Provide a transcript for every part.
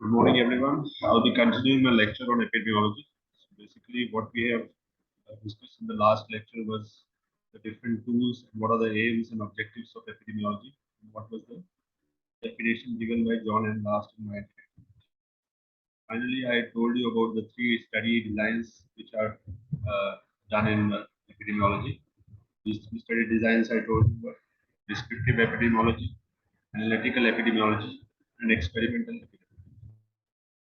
Good morning, everyone. I'll be continuing my lecture on epidemiology. So basically, what we have discussed in the last lecture was the different tools and what are the aims and objectives of epidemiology. And what was the definition given by John and last in my. Finally, I told you about the three study designs which are done in epidemiology. These three study designs I told you were descriptive epidemiology, analytical epidemiology, and experimental epidemiology.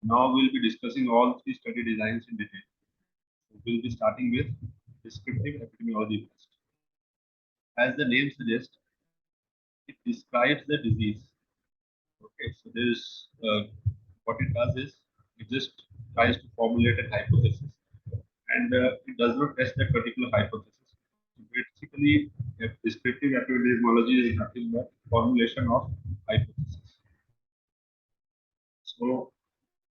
Now we'll be discussing all three study designs in detail. So we'll be starting with descriptive epidemiology first. As the name suggests, it describes the disease. Okay, so there's what it does is it just tries to formulate a hypothesis, and it does not test that particular hypothesis. So basically, descriptive epidemiology is nothing but formulation of hypothesis. So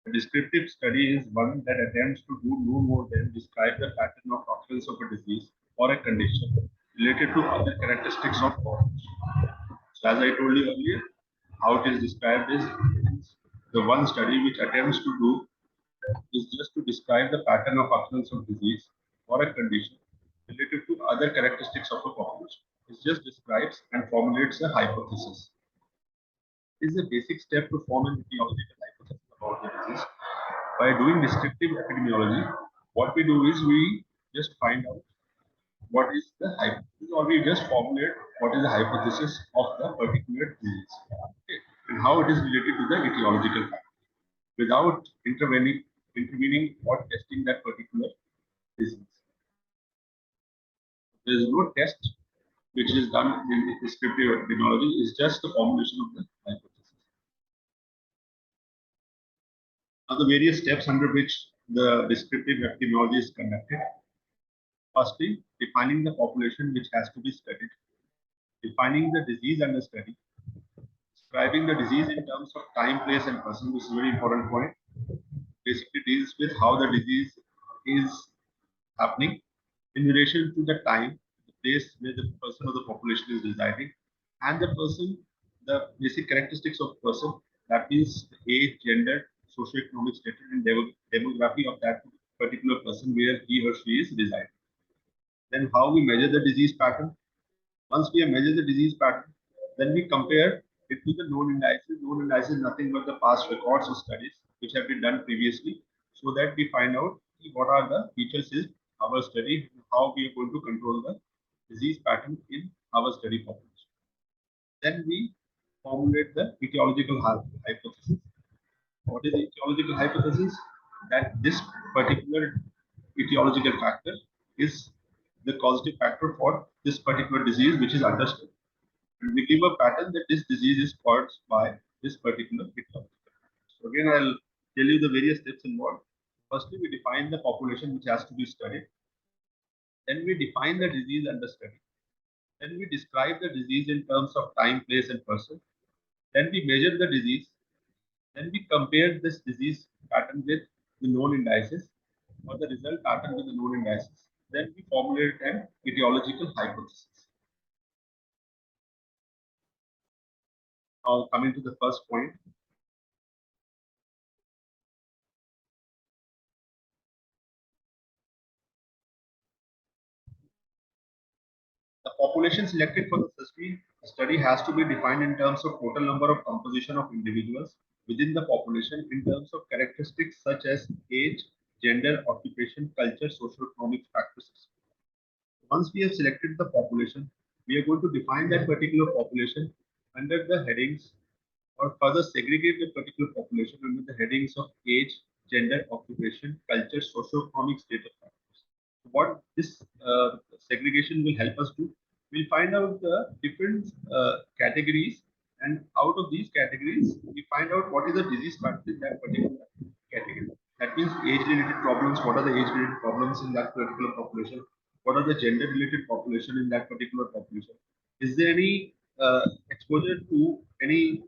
a descriptive study is one that attempts to do no more than describe the pattern of occurrence of a disease or a condition related to other characteristics of population. So as I told you earlier, how it is described is the one study which attempts to do is just to describe the pattern of occurrence of disease or a condition related to other characteristics of a population. It just describes and formulates a hypothesis. It is a basic step to form an etiological hypothesis about the disease. By doing descriptive epidemiology, what we do is we just find out what is the hypothesis, or we just formulate what is the hypothesis of the particular disease, okay, and how it is related to the etiological factor without intervening or testing that particular disease. There is no test which is done in descriptive epidemiology, is just the formulation of the hypothesis. Now, the various steps under which the descriptive epidemiology is conducted. Firstly, defining the population which has to be studied, defining the disease under study, describing the disease in terms of time, place, and person. This is a very important point. Basically, deals with how the disease is happening in relation to the time, the place where the person or the population is residing, and the person, the basic characteristics of the person. That means the age, gender, socioeconomic status, and demography of that particular person where he or she is residing. Then how we measure the disease pattern. Once we have measured the disease pattern, then we compare it to the known indices. Known indices is nothing but the past records or studies which have been done previously, so that we find out what are the features in our study, how we are going to control the disease pattern in our study population. Then we formulate the etiological hypothesis. What is the etiological hypothesis? That this particular etiological factor is the causative factor for this particular disease which is understood. And we give a pattern that this disease is caused by this particular etiological factor. So again, I'll tell you the various steps involved. Firstly, we define the population which has to be studied. Then we define the disease under study. Then we describe the disease in terms of time, place, and person. Then we measure the disease. Then we compare this disease pattern with the known indices, or the result pattern with the known indices. Then we formulate an etiological hypothesis. Now, coming to the first point. The population selected for the study has to be defined in terms of total number of composition of individuals within the population in terms of characteristics such as age, gender, occupation, culture, socio-economic factors. Once we have selected the population, we are going to define that particular population under the headings, or further segregate the particular population under the headings of age, gender, occupation, culture, socio-economic state of factors. What this segregation will help us do, we'll find out the different categories, and out of these categories, we find out what is the disease pattern in that particular category. That means age-related problems. What are the age-related problems in that particular population? What are the gender-related population in that particular population? Is there any exposure to any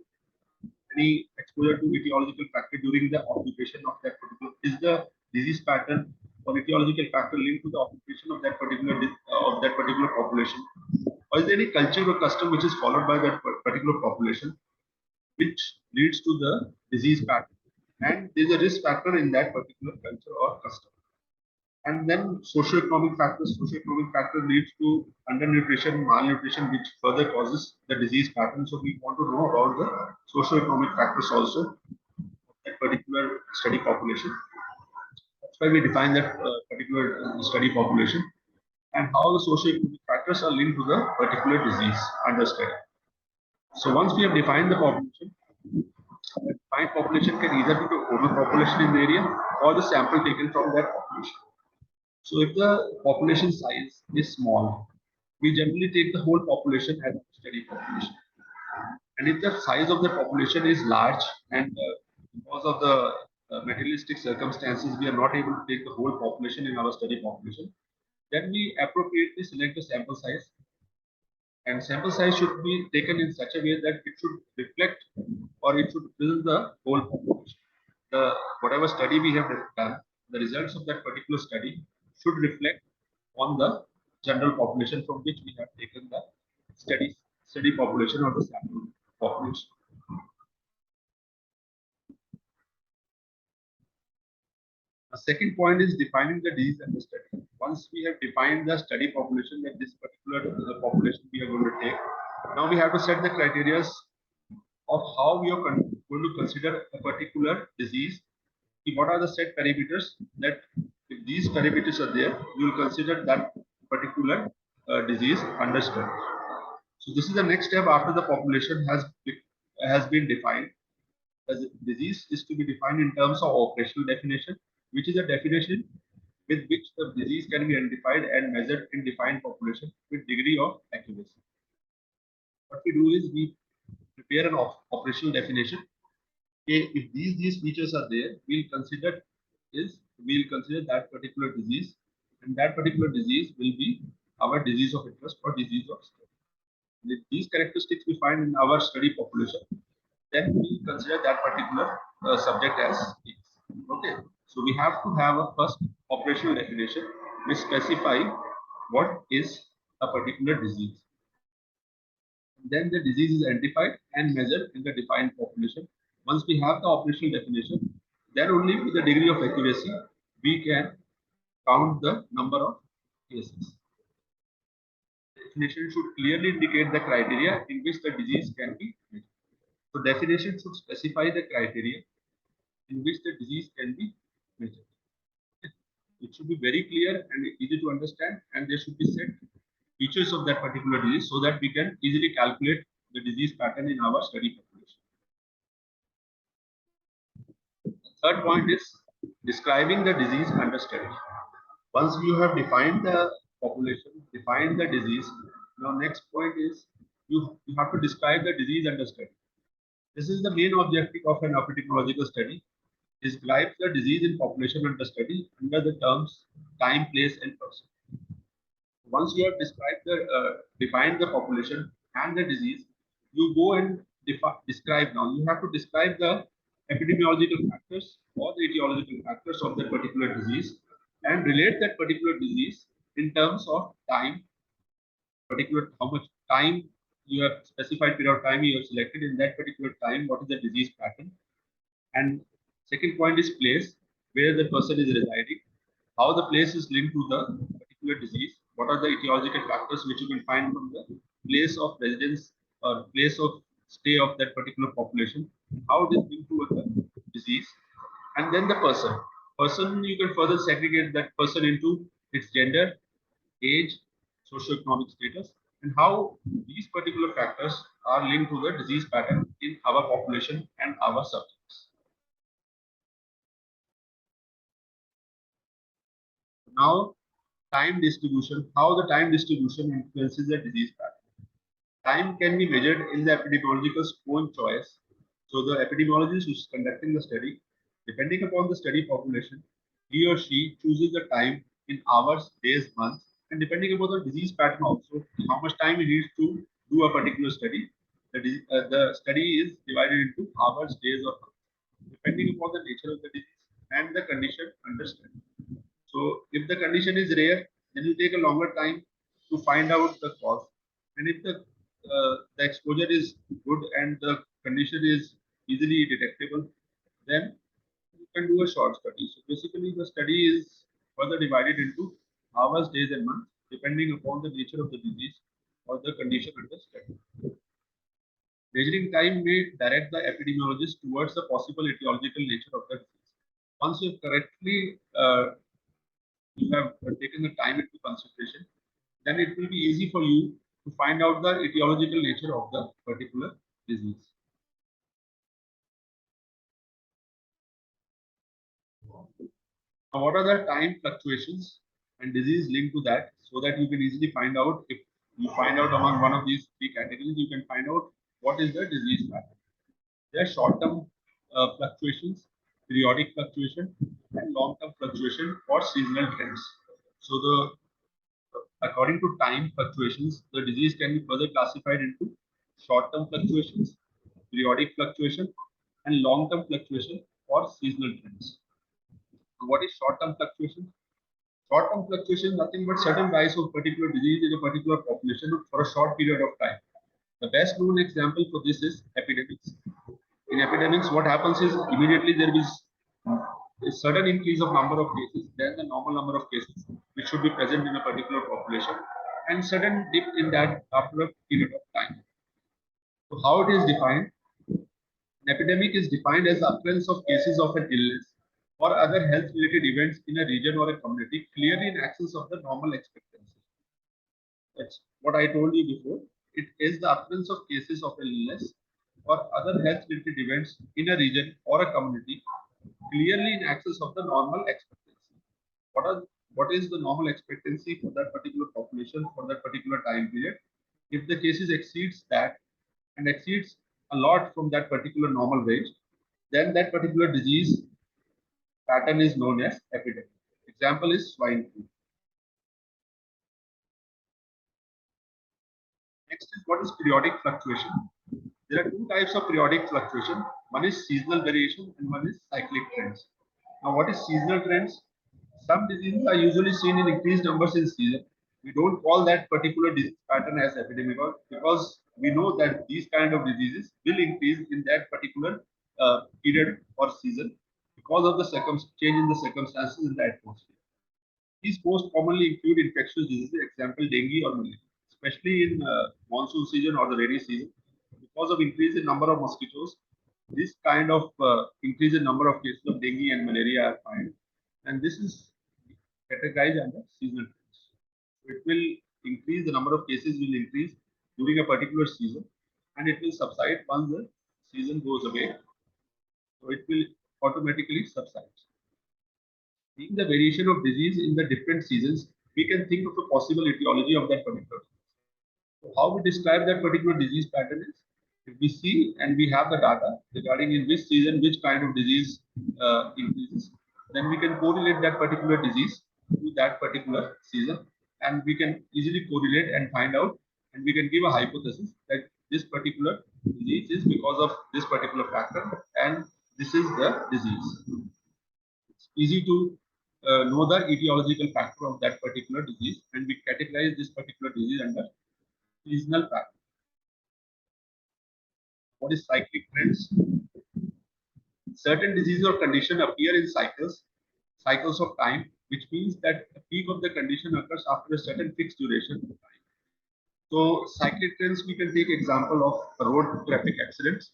exposure to etiological factor during the occupation of that particular? Is the disease pattern or etiological factor linked to the occupation of that particular population? Or is there any culture or custom which is followed by that particular population, which leads to the disease pattern? and there is a risk factor in that particular culture or custom. And then socioeconomic factors. Socioeconomic factor leads to undernutrition, malnutrition, which further causes the disease pattern. So we want to know about the socioeconomic factors also of that particular study population. That's why we define that particular study population and how the socioeconomic factors are linked to the particular disease under study. So once we have defined the population, the defined population can either be the total population in the area or the sample taken from that population. So if the population size is small, we generally take the whole population as a study population. And if the size of the population is large and because of the materialistic circumstances, we are not able to take the whole population in our study population, then we appropriately select the sample size. And sample size should be taken in such a way that it should reflect or it should represent the whole population. The whatever study we have done, the results of that particular study should reflect on the general population from which we have taken the study population or the sample population. The second point is defining the disease and the study. Once we have defined the study population, that this particular population we are going to take, now we have to set the criteria of how we are going to consider a particular disease. What are the set parameters that if these parameters are there, you will consider that particular disease under study. So this is the next step after the population has been defined. As disease is to be defined in terms of operational definition, which is a definition with which the disease can be identified and measured in defined population with degree of accuracy. What we do is we prepare an operational definition. Okay, if these features are there, we'll consider that particular disease, and that particular disease will be our disease of interest or disease of study. If these characteristics we find in our study population, then we consider that particular subject as is. Okay, so we have to have a first operational definition which specify what is a particular disease. Then the disease is identified and measured in the defined population. Once we have the operational definition, then only with the degree of accuracy we can count the number of cases. Definition should clearly indicate the criteria in which the disease can be measured. So definition should specify the criteria in which the disease can be measured. It should be very clear and easy to understand, and there should be set features of that particular disease so that we can easily calculate the disease pattern in our study population. Third point is describing the disease under study. Once you have defined the population, defined the disease, now next point is you have to describe the disease under study. This is the main objective of an epidemiological study. Describes the disease in population under study under the terms time, place, and person. Once you have defined the population and the disease, you go and describe now. You have to describe the epidemiological factors or the etiological factors of that particular disease and relate that particular disease in terms of time, particular how much time you have specified period of time you have selected in that particular time, what is the disease pattern. And second point is place, where the person is residing, how the place is linked to the particular disease, what are the etiological factors which you can find from the place of residence or place of stay of that particular population, how it is linked to the disease, and then the person. Person, you can further segregate that person into its gender, age, socioeconomic status, and how these particular factors are linked to the disease pattern in our population and our subjects. Now, time distribution, how the time distribution influences the disease pattern. Time can be measured in the epidemiologist's own choice. So the epidemiologist who is conducting the study, depending upon the study population, he or she chooses the time in hours, days, months, and depending upon the disease pattern also, how much time he needs to do a particular study. The study is divided into hours, days, or months, depending upon the nature of the disease and the condition under study. So if the condition is rare, then you take a longer time to find out the cause. And if the exposure is good and the condition is easily detectable, then can do a short study. So basically, the study is further divided into hours, days, and months, depending upon the nature of the disease or the condition under study. Measuring time may direct the epidemiologist towards the possible etiological nature of the disease. Once you have correctly you have taken the time into consideration, then it will be easy for you to find out the etiological nature of the particular disease. Now, what are the time fluctuations and disease linked to that, so that you can easily find out, if you find out among one of these three categories, you can find out what is the disease pattern. There are short-term fluctuations, periodic fluctuation, and long-term fluctuation or seasonal trends. So according to time fluctuations, the disease can be further classified into short-term fluctuations, periodic fluctuation, and long-term fluctuation or seasonal trends. So what is short-term fluctuation? Short-term fluctuation is nothing but sudden rise of particular disease in a particular population for a short period of time. The best known example for this is epidemics. In epidemics, what happens is immediately there is a sudden increase of number of cases, then the normal number of cases which should be present in a particular population, and sudden dip in that after a period of time. So how it is defined? An epidemic is defined as the occurrence of cases of an illness or other health-related events in a region or a community clearly in excess of the normal expectancy. That's what I told you before. It is the occurrence of cases of illness or other health-related events in a region or a community clearly in excess of the normal expectancy. What is the normal expectancy for that particular population for that particular time period? If the cases exceeds that and exceeds a lot from that particular normal range, then that particular disease pattern is known as epidemic. Example is swine flu. Next is what is periodic fluctuation. There are two types of periodic fluctuation. One is seasonal variation and one is cyclic trends. Now, what is seasonal trends? Some diseases are usually seen in increased numbers in season. We don't call that particular disease pattern as epidemic because we know that these kind of diseases will increase in that particular period or season because of the change in the circumstances in the atmosphere. These most commonly include infectious diseases, example dengue or malaria, especially in monsoon season or the rainy season. Because of increase in number of mosquitoes, this kind of increase in number of cases of dengue and malaria are found, and this is categorized under seasonal trends. So it will increase, the number of cases will increase during a particular season, and it will subside once the season goes away. So it will automatically subside. Seeing the variation of disease in the different seasons, we can think of a possible etiology of that particular. So how we describe that particular disease pattern is, if we see and we have the data regarding in which season which kind of disease increases, then we can correlate that particular disease to that particular season, and we can easily correlate and find out, and we can give a hypothesis that this particular disease is because of this particular factor, and this is the disease. It's easy to know the etiological factor of that particular disease, and we categorize this particular disease under seasonal pattern. What is cyclic trends? Certain diseases or condition appear in cycles of time, which means that the peak of the condition occurs after a certain fixed duration of time. So cyclic trends, we can take example of road traffic accidents.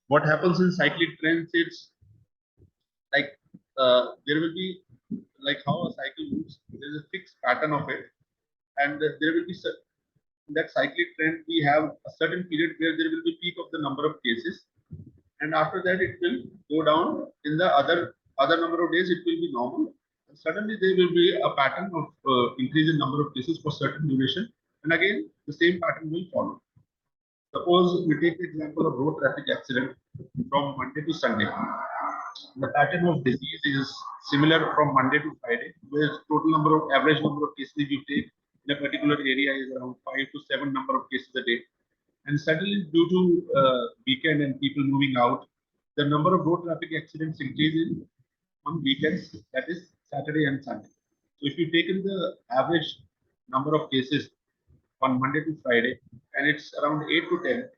What happens in cyclic trends? It's like there will be like how a cycle moves. There is a fixed pattern of it, and there will be in that cyclic trend. We have a certain period where there will be peak of the number of cases, and after that it will go down. In the other number of days, it will be normal. And suddenly there will be a pattern of increase in number of cases for certain duration, and again the same pattern will follow. Suppose we take the example of road traffic accident from Monday to Sunday. The pattern of disease is similar from Monday to Friday, where total number of average number of cases you take in a particular area is around 5 to 7 number of cases a day. And suddenly, due to weekend and people moving out, the number of road traffic accidents increases on weekends, that is Saturday and Sunday. So if you take in the average number of cases on Monday to Friday, and it's around 8 to 10,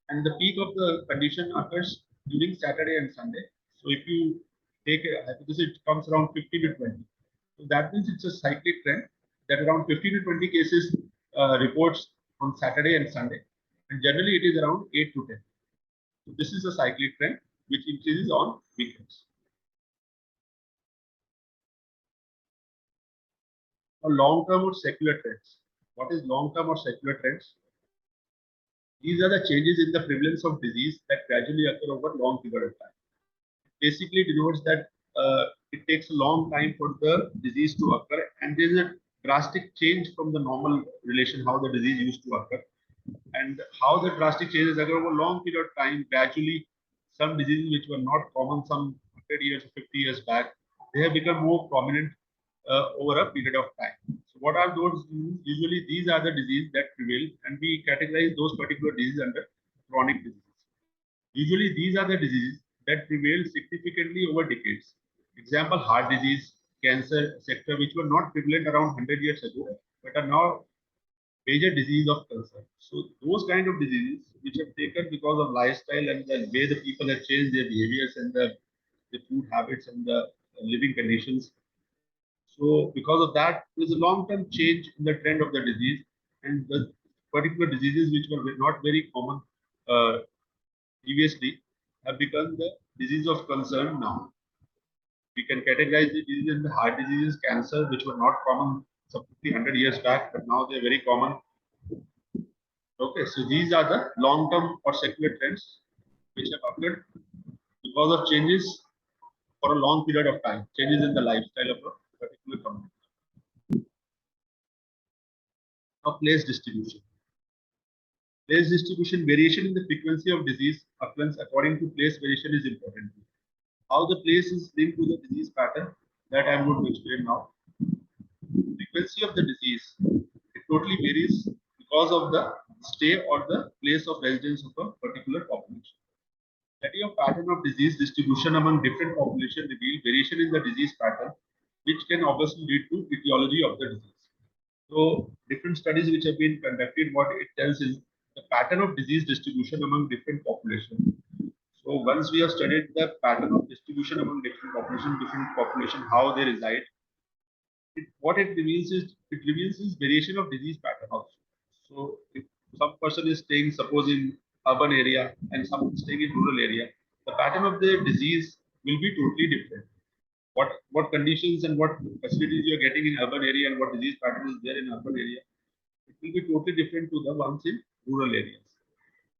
and the peak of the condition occurs during Saturday and Sunday. So if you take a hypothesis, it comes around 50 to 20. So that means it's a cyclic trend that around 50 to 20 cases reports on Saturday and Sunday. And generally it is around 8 to 10. So this is a cyclic trend which increases on weekends. Now, long-term or secular trends. What is long-term or secular trends? These are the changes in the prevalence of disease that gradually occur over long period of time. Basically denotes that it takes a long time for the disease to occur, and there is a drastic change from the normal relation how the disease used to occur, and how the drastic changes occur over a long period of time. Gradually, some diseases which were not common some 100 years or 50 years back, they have become more prominent over a period of time. So what are those diseases? Usually these are the diseases that prevail, and we categorize those particular diseases under chronic diseases. Usually, these are the diseases that prevail significantly over decades. Example, heart disease, cancer, etc., which were not prevalent around 100 years ago, but are now major disease of concern. So, those kind of diseases which have taken because of lifestyle and the way the people have changed their behaviors and the food habits and the living conditions. So, because of that, there's a long-term change in the trend of the disease, and the particular diseases which were not very common previously have become the disease of concern now. We can categorize the disease in the heart diseases, cancer, which were not common some 50, 100 years back, but now they're very common. Okay, so these are the long-term or secular trends which have occurred because of changes for a long period of time, changes in the lifestyle of a particular community. Now, place distribution. Place distribution, variation in the frequency of disease occurrence according to place variation is important. How the place is linked to the disease pattern, that I am going to explain now. Frequency of the disease, it totally varies because of the stay or the place of residence of a particular population. Study of pattern of disease distribution among different populations reveal variation in the disease pattern, which can obviously lead to etiology of the disease. So, different studies which have been conducted, what it tells is the pattern of disease distribution among different populations. So once we have studied the pattern of distribution among different population, how they reside, what it reveals is variation of disease pattern also. So if some person is staying, suppose in urban area, and someone is staying in rural area, the pattern of the disease will be totally different. What conditions and what facilities you are getting in urban area and what disease pattern is there in urban area, it will be totally different to the ones in rural areas,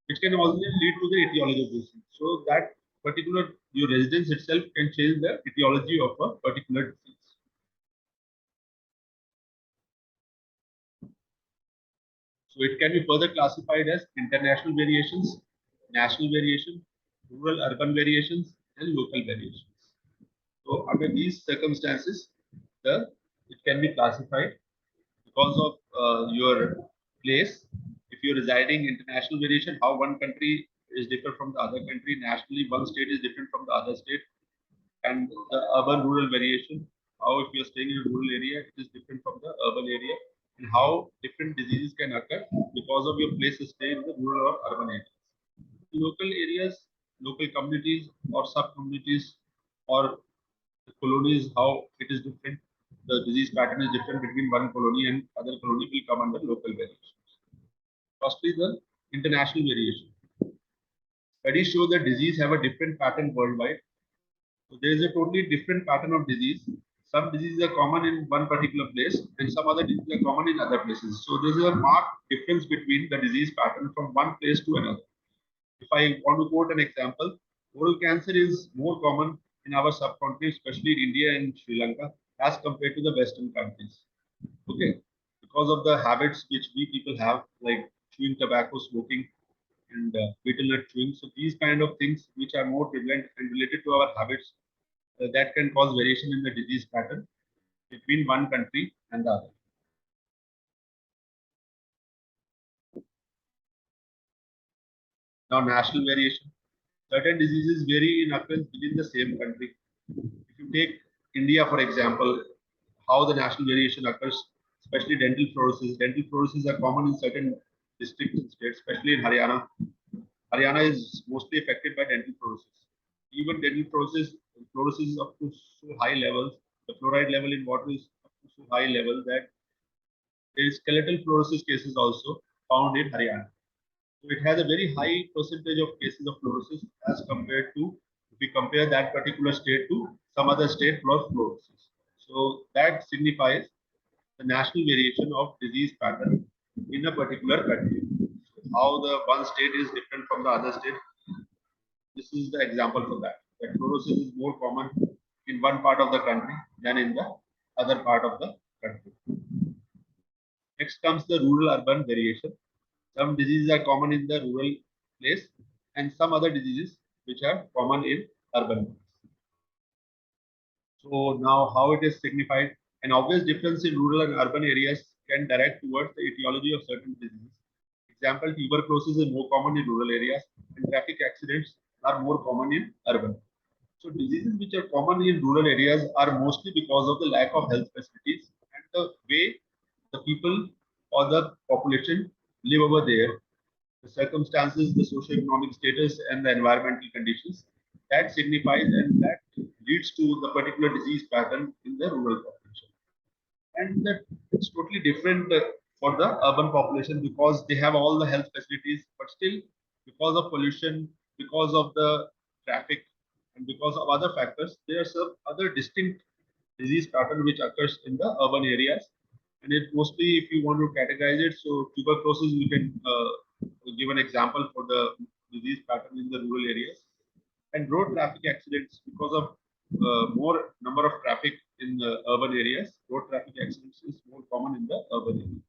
which can also lead to the etiology of disease. So that particular your residence itself can change the etiology of a particular disease. So it can be further classified as international variations, national variation, rural urban variations, and local variations. So under these circumstances, it can be classified because of your place. If you're residing, international variation, how one country is different from the other country. Nationally, one state is different from the other state. And the urban rural variation, how if you're staying in a rural area, it is different from the urban area, and how different diseases can occur because of your place of stay in the rural or urban areas. Local areas, local communities or sub-communities or the colonies, how it is different. The disease pattern is different between one colony and other colony will come under local variations. Firstly, the international variation. Studies show that disease have a different pattern worldwide. So there is a totally different pattern of disease. Some diseases are common in one particular place and some other diseases are common in other places. So there is a marked difference between the disease pattern from one place to another. If I want to quote an example, oral cancer is more common in our subcontinent, especially in India and Sri Lanka, as compared to the Western countries. Okay, because of the habits which we people have, like chewing tobacco, smoking, and betel nut chewing. So these kind of things which are more prevalent and related to our habits that can cause variation in the disease pattern between one country and the other. Now, national variation. Certain diseases vary in occurrence within the same country. If you take India, for example, how the national variation occurs, especially dental fluorosis. Dental fluorosis are common in certain districts and states, especially in Haryana. Haryana is mostly affected by dental fluorosis. Even dental fluorosis, fluorosis is up to so high levels, the fluoride level in water is up to so high level that there is skeletal fluorosis cases also found in Haryana. So it has a very high percentage of cases of fluorosis as compared to if we compare that particular state to some other state for fluorosis. So that signifies the national variation of disease pattern in a particular country. So how the one state is different from the other state. This is the example for that. That fluorosis is more common in one part of the country than in the other part of the country. Next comes the rural-urban variation. Some diseases are common in the rural place and some other diseases which are common in urban place. So now how it is signified, an obvious difference in rural and urban areas can direct towards the etiology of certain diseases. Example, tuberculosis is more common in rural areas and traffic accidents are more common in urban. So diseases which are common in rural areas are mostly because of the lack of health facilities and the way the people or the population live over there, the circumstances, the socio-economic status, and the environmental conditions that signifies and that leads to the particular disease pattern in the rural population. And that it's totally different for the urban population because they have all the health facilities, but still, because of pollution, because of the traffic, and because of other factors, there are some other distinct disease pattern which occurs in the urban areas. And it mostly, if you want to categorize it, so tuberculosis, we can give an example for the disease pattern in the rural areas. And road traffic accidents, because of more number of traffic in the urban areas, road traffic accidents is more common in the urban areas.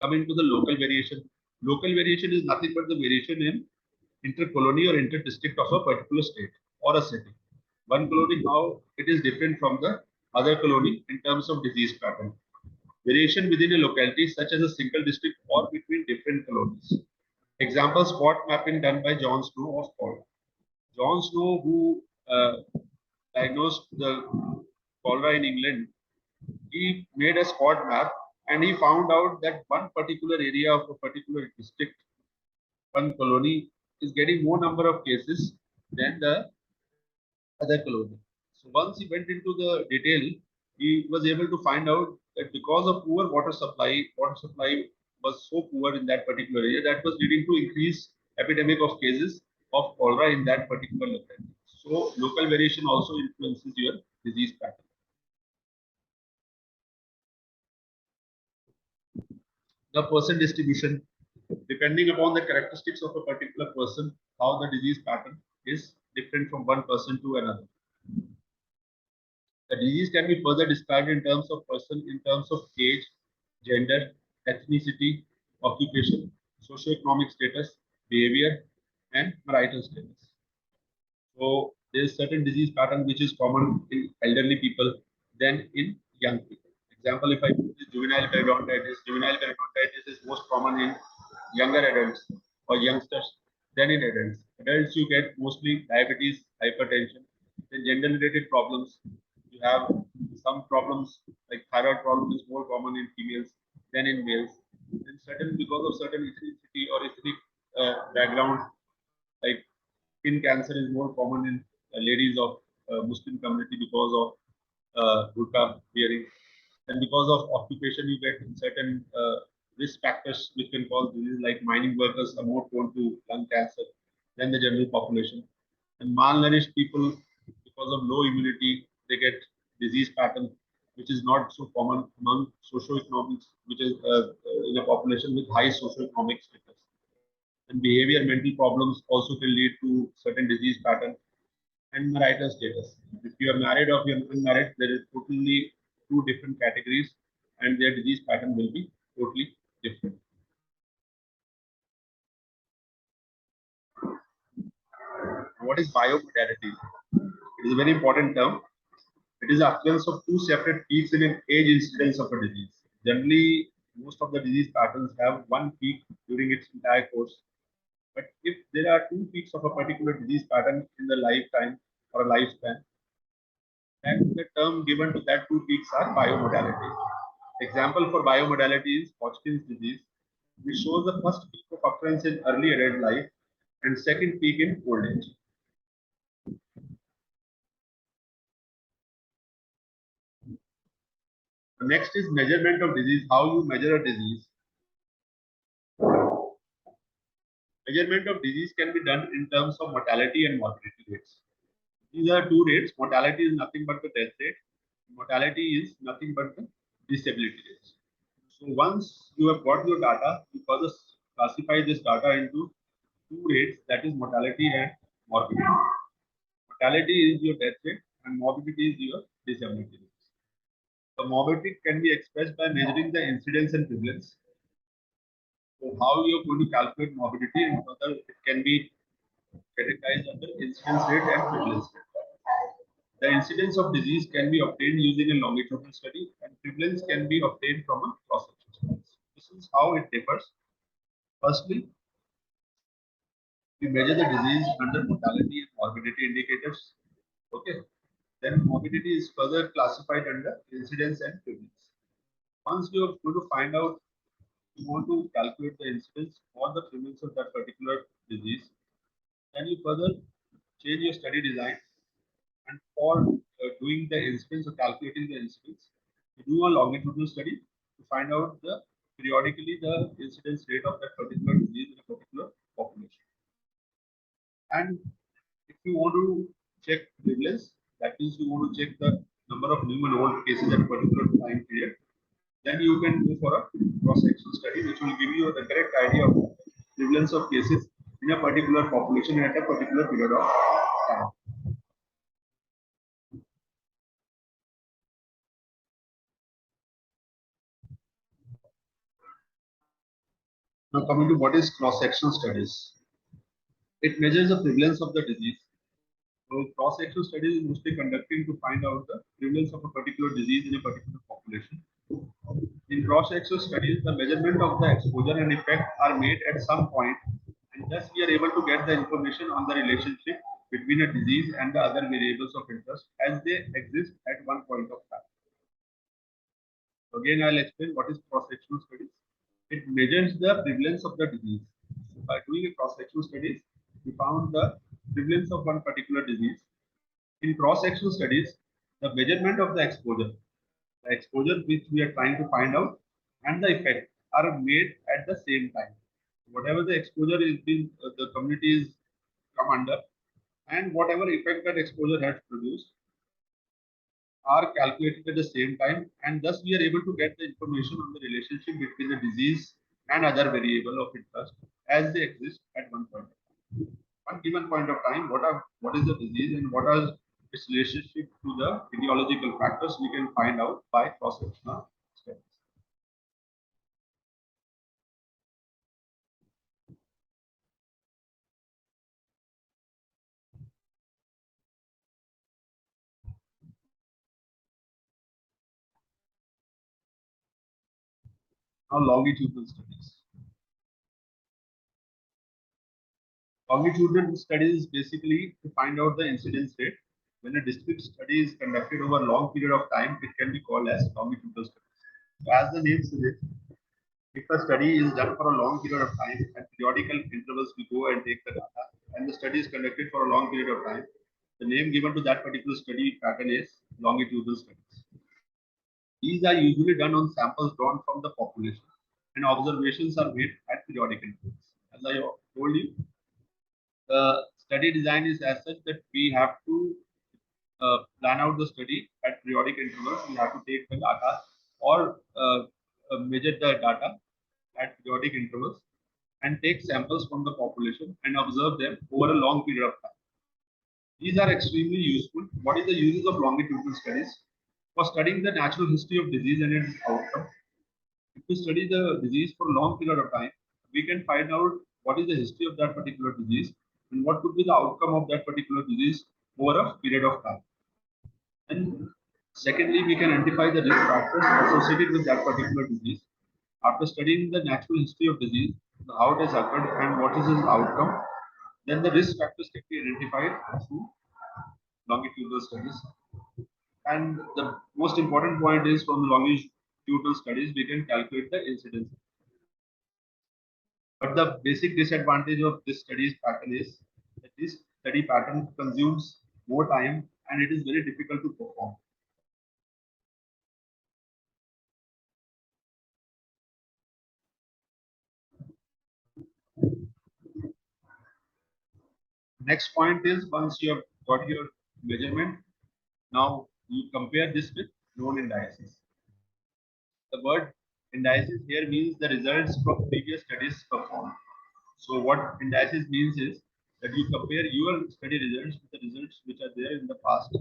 Coming to the local variation is nothing but the variation in inter-colony or inter-district of a particular state or a city. One colony, how it is different from the other colony in terms of disease pattern. Variation within a locality, such as a single district or between different colonies. Example, spot mapping done by John Snow of Paul. John Snow, who diagnosed the cholera in England, he made a spot map and he found out that one particular area of a particular district, one colony, is getting more number of cases than the other colony. So once he went into the detail, he was able to find out that because of poor water supply was so poor in that particular area, that was leading to increased epidemic of cases of cholera in that particular locality. So local variation also influences your disease pattern. The person distribution, depending upon the characteristics of a particular person, how the disease pattern is different from one person to another. The disease can be further described in terms of person, in terms of age, gender, ethnicity, occupation, socioeconomic status, behavior, and marital status. So there is certain disease pattern which is common in elderly people than in young people. Example, if I use juvenile periodontitis is most common in younger adults or youngsters than in adults. Adults, you get mostly diabetes, hypertension, then gender-related problems. You have some problems like thyroid problem is more common in females than in males. And certain because of certain ethnicity or ethnic background, like skin cancer is more common in ladies of Muslim community because of burqa wearing. And because of occupation, you get certain risk factors which can cause disease like mining workers are more prone to lung cancer than the general population. And malnourished people, because of low immunity, they get disease pattern which is not so common among socioeconomics, which is in a population with high socioeconomic status. And behavior mental problems also can lead to certain disease pattern and marital status. If you are married or you are unmarried, there is totally two different categories and their disease pattern will be totally different. What is biomodality? It is a very important term. It is the occurrence of two separate peaks in an age incidence of a disease. Generally, most of the disease patterns have one peak during its entire course. But if there are two peaks of a particular disease pattern in the lifetime or a lifespan, and the term given to that two peaks are biomodality. Example for biomodality is Hodgkin's disease, which shows the first peak of occurrence in early adult life and second peak in old age. The next is measurement of disease. How you measure a disease. Measurement of disease can be done in terms of mortality and morbidity rates. These are two rates. Mortality is nothing but the death rate. Mortality is nothing but the disability rates. So once you have got your data, you further classify this data into two rates, that is mortality and morbidity. Mortality is your death rate and morbidity is your disability rate. The morbidity can be expressed by measuring the incidence and prevalence. So how you are going to calculate morbidity, and further it can be categorized under incidence rate and prevalence rate. The incidence of disease can be obtained using a longitudinal study, and prevalence can be obtained from a cross-sectional study. This is how it differs. Firstly, we measure the disease under mortality and morbidity indicators. Okay. Then morbidity is further classified under incidence and prevalence. Once you are going to find out, you want to calculate the incidence or the prevalence of that particular disease, then you further change your study design, and for doing the incidence or calculating the incidence, you do a longitudinal study to find out the periodically the incidence rate of that particular disease in a particular population. And if you want to check prevalence, that means you want to check the number of new and old cases at a particular time period, then you can go for a cross-sectional study, which will give you the correct idea of the prevalence of cases in a particular population at a particular period of time. Now coming to what is cross-sectional studies. It measures the prevalence of the disease. So cross-sectional studies is mostly conducting to find out the prevalence of a particular disease in a particular population. In cross-sectional studies, the measurement of the exposure and effect are made at some point, and thus we are able to get the information on the relationship between a disease and the other variables of interest as they exist at one point of time. So again, I'll explain what is cross-sectional studies. It measures the prevalence of the disease. So by doing a cross-sectional studies, we found the prevalence of one particular disease. In cross-sectional studies, the measurement of the exposure which we are trying to find out, and the effect are made at the same time. Whatever the exposure is being the community is come under, and whatever effect that exposure has produced are calculated at the same time, and thus we are able to get the information on the relationship between the disease and other variable of interest as they exist at one point. One given point of time, what is the disease and what are its relationship to the etiological factors we can find out by cross-sectional studies. Now, longitudinal studies. Longitudinal studies is basically to find out the incidence rate. When a discrete study is conducted over a long period of time, it can be called as longitudinal studies. So as the name suggests, if a study is done for a long period of time, at periodical intervals we go and take the data, and the study is conducted for a long period of time, the name given to that particular study pattern is longitudinal studies. These are usually done on samples drawn from the population, and observations are made at periodic intervals. As I told you, the study design is as such that we have to plan out the study at periodic intervals. We have to take the data or measure the data at periodic intervals and take samples from the population and observe them over a long period of time. These are extremely useful. What is the uses of longitudinal studies? For studying the natural history of disease and its outcome. If we study the disease for a long period of time, we can find out what is the history of that particular disease and what could be the outcome of that particular disease over a period of time. And secondly, we can identify the risk factors associated with that particular disease. After studying the natural history of disease, how it has occurred and what is its outcome, then the risk factors can be identified through longitudinal studies. And the most important point is from the longitudinal studies, we can calculate the incidence. But the basic disadvantage of this studies pattern is that this study pattern consumes more time and it is very difficult to perform. Next point is once you have got your measurement, now you compare this with known indices. The word indices here means the results from previous studies performed. So what indices means is that you compare your study results with the results which are there in the past,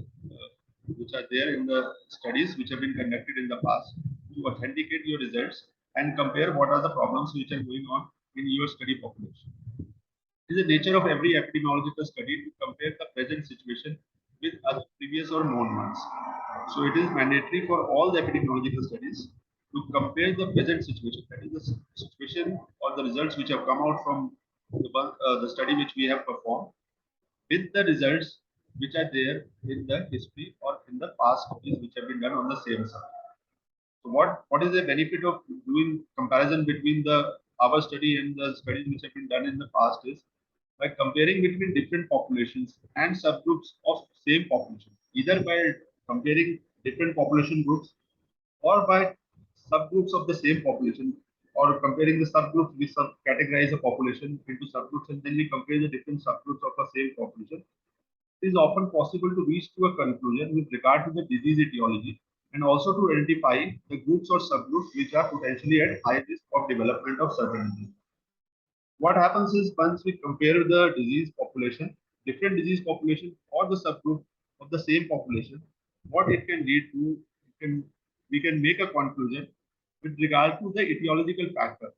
which are there in the studies which have been conducted in the past to authenticate your results and compare what are the problems which are going on in your study population. It is the nature of every epidemiological study to compare the present situation with other previous or known ones. So it is mandatory for all the epidemiological studies to compare the present situation, that is the situation or the results which have come out from the study which we have performed, with the results which are there in the history or in the past studies which have been done on the same subject. So what is the benefit of doing comparison between the our study and the studies which have been done in the past is by comparing between different populations and subgroups of same population, either by comparing different population groups or by subgroups of the same population, or comparing the subgroups, we categorize a population into subgroups and then we compare the different subgroups of the same population. It is often possible to reach to a conclusion with regard to the disease etiology and also to identify the groups or subgroups which are potentially at high risk of development of certain disease. What happens is once we compare the disease population, different disease population or the subgroup of the same population, what it can lead to, we can make a conclusion with regard to the etiological factor.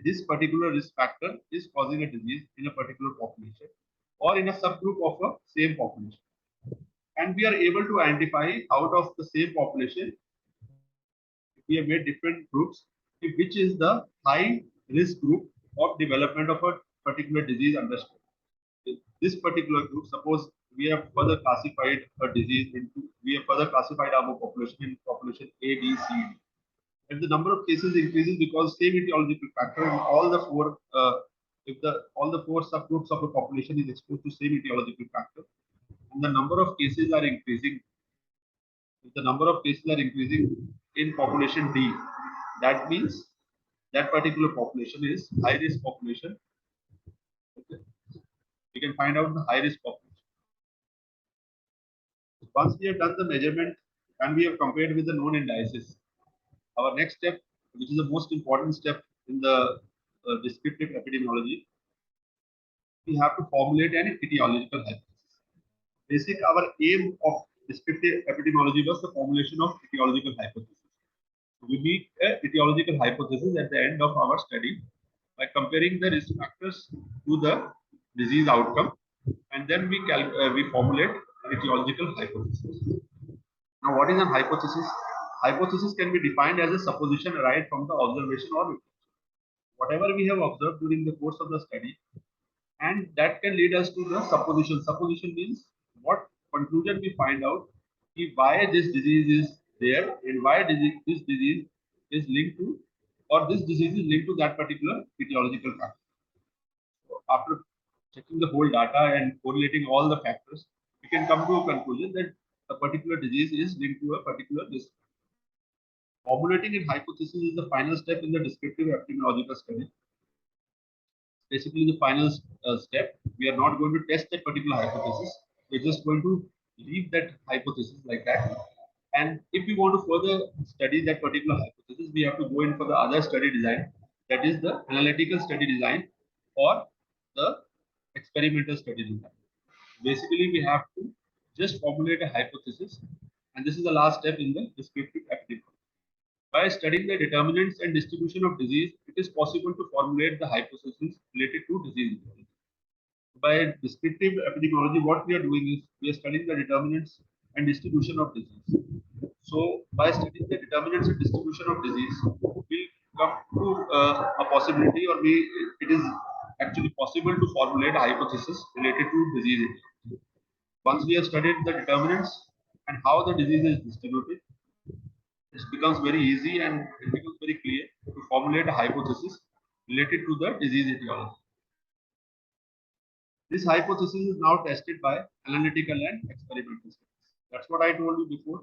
This particular risk factor is causing a disease in a particular population or in a subgroup of a same population. And we are able to identify out of the same population, we have made different groups, which is the high risk group of development of a particular disease under study. This particular group, suppose we have further classified a disease into, we have further classified our population in population A, B, C, D. If the number of cases increases because same etiological factor in all the four, if the all the four subgroups of a population is exposed to same etiological factor, and the number of cases are increasing, if the number of cases are increasing in population D, that means that particular population is high risk population. Okay. We can find out the high risk population. Once we have done the measurement and we have compared with the known indices, our next step, which is the most important step in the descriptive epidemiology, we have to formulate an etiological hypothesis. Basic, our aim of descriptive epidemiology was the formulation of etiological hypothesis. We need a etiological hypothesis at the end of our study by comparing the risk factors to the disease outcome, and then we formulate etiological hypothesis. Now, what is a hypothesis? Hypothesis can be defined as a supposition derived from the observation or reflection. Whatever we have observed during the course of the study, and that can lead us to the supposition. Supposition means what conclusion we find out why this disease is there and why this disease is linked to, or this disease is linked to that particular etiological factor. So after checking the whole data and correlating all the factors, we can come to a conclusion that a particular disease is linked to a particular risk. Formulating a hypothesis is the final step in the descriptive epidemiological study. Basically the final step. We are not going to test that particular hypothesis. We're just going to leave that hypothesis like that. And if we want to further study that particular hypothesis, we have to go in for the other study design, that is the analytical study design or the experimental study design. Basically, we have to just formulate a hypothesis, and this is the last step in the descriptive epidemiology. By studying the determinants and distribution of disease, it is possible to formulate the hypothesis related to disease etiology. By descriptive epidemiology, what we are doing is we are studying the determinants and distribution of disease. So, by studying the determinants and distribution of disease, we come to a possibility, or it is actually possible to formulate a hypothesis related to disease etiology. Once we have studied the determinants and how the disease is distributed, it becomes very easy and it becomes very clear to formulate a hypothesis related to the disease etiology. This hypothesis is now tested by analytical and experimental studies. That's what I told you before.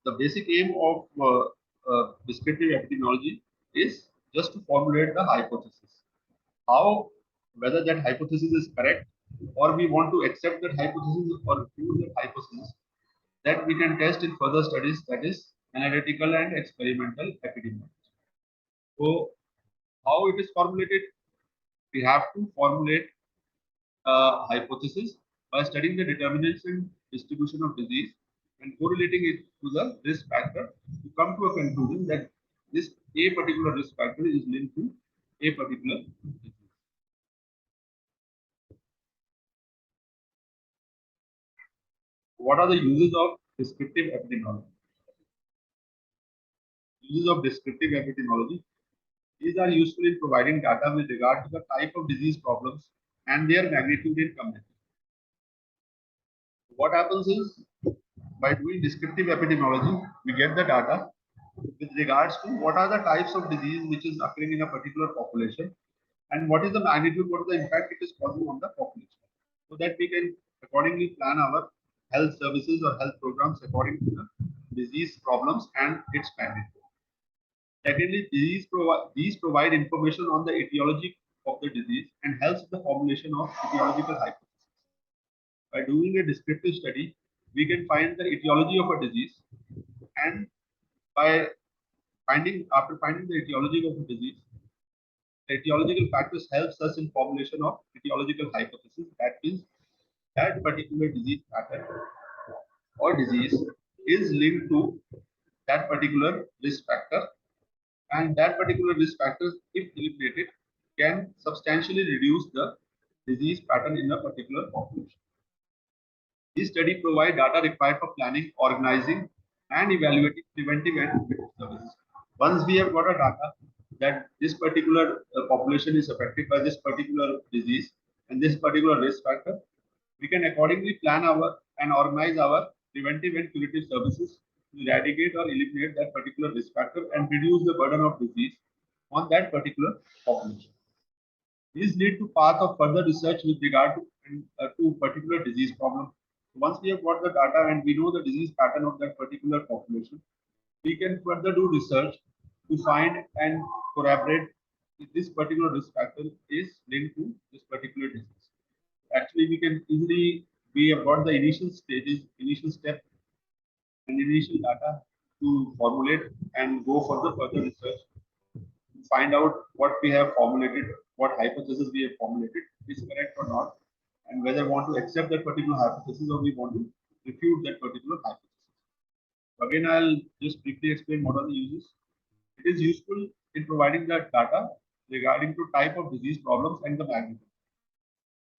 The basic aim of descriptive epidemiology is just to formulate the hypothesis. How whether that hypothesis is correct, or we want to accept that hypothesis or refute that hypothesis, that we can test in further studies, that is analytical and experimental epidemiology. So how it is formulated? We have to formulate a hypothesis by studying the determinants and distribution of disease and correlating it to the risk factor to come to a conclusion that this a particular risk factor is linked to a particular disease. What are the uses of descriptive epidemiology? Uses of descriptive epidemiology. These are useful in providing data with regard to the type of disease problems and their magnitude in community. What happens is, by doing descriptive epidemiology, we get the data with regards to what are the types of disease which is occurring in a particular population and what is the magnitude, what is the impact it is causing on the population. So that we can accordingly plan our health services or health programs according to the disease problems and its magnitude. Secondly, these provide information on the etiology of the disease and helps in the formulation of etiological hypotheses. By doing a descriptive study, we can find the etiology of a disease, and by after finding the etiology of a disease, the etiological factors helps us in formulation of etiological hypothesis. That means that particular disease pattern or disease is linked to that particular risk factor, and that particular risk factor, if eliminated, can substantially reduce the disease pattern in a particular population. These studies provide data required for planning, organizing, and evaluating preventive and preventative services. Once we have got a data that this particular population is affected by this particular disease and this particular risk factor, we can accordingly plan our and organize our preventive and curative services to eradicate or eliminate that particular risk factor and reduce the burden of disease on that particular population. These lead to path of further research with regard to particular disease problem. Once we have got the data and we know the disease pattern of that particular population, we can further do research to find and corroborate if this particular risk factor is linked to this particular disease. Actually, we can easily, we have got the initial stages, initial step, and initial data to formulate and go for the further research find out what we have formulated, what hypothesis we have formulated is correct or not, and whether we want to accept that particular hypothesis or we want to refute that particular hypothesis. Again, I'll just briefly explain what are the uses. It is useful in providing that data regarding to type of disease problems and the magnitude.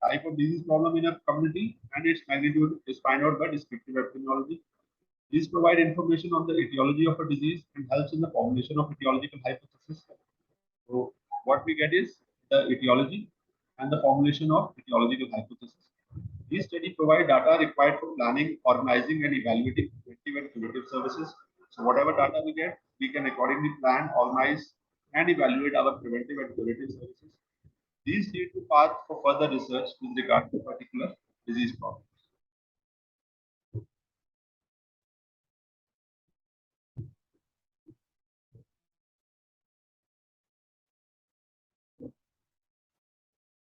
Type of disease problem in a community and its magnitude is found out by descriptive epidemiology. These provide information on the etiology of a disease and helps in the formulation of etiological hypothesis. So what we get is the etiology and the formulation of etiological hypothesis. These studies provide data required for planning, organizing, and evaluating preventive and curative services. So whatever data we get, we can accordingly plan, organize, and evaluate our preventive and curative services. These lead to paths for further research with regard to particular disease problem.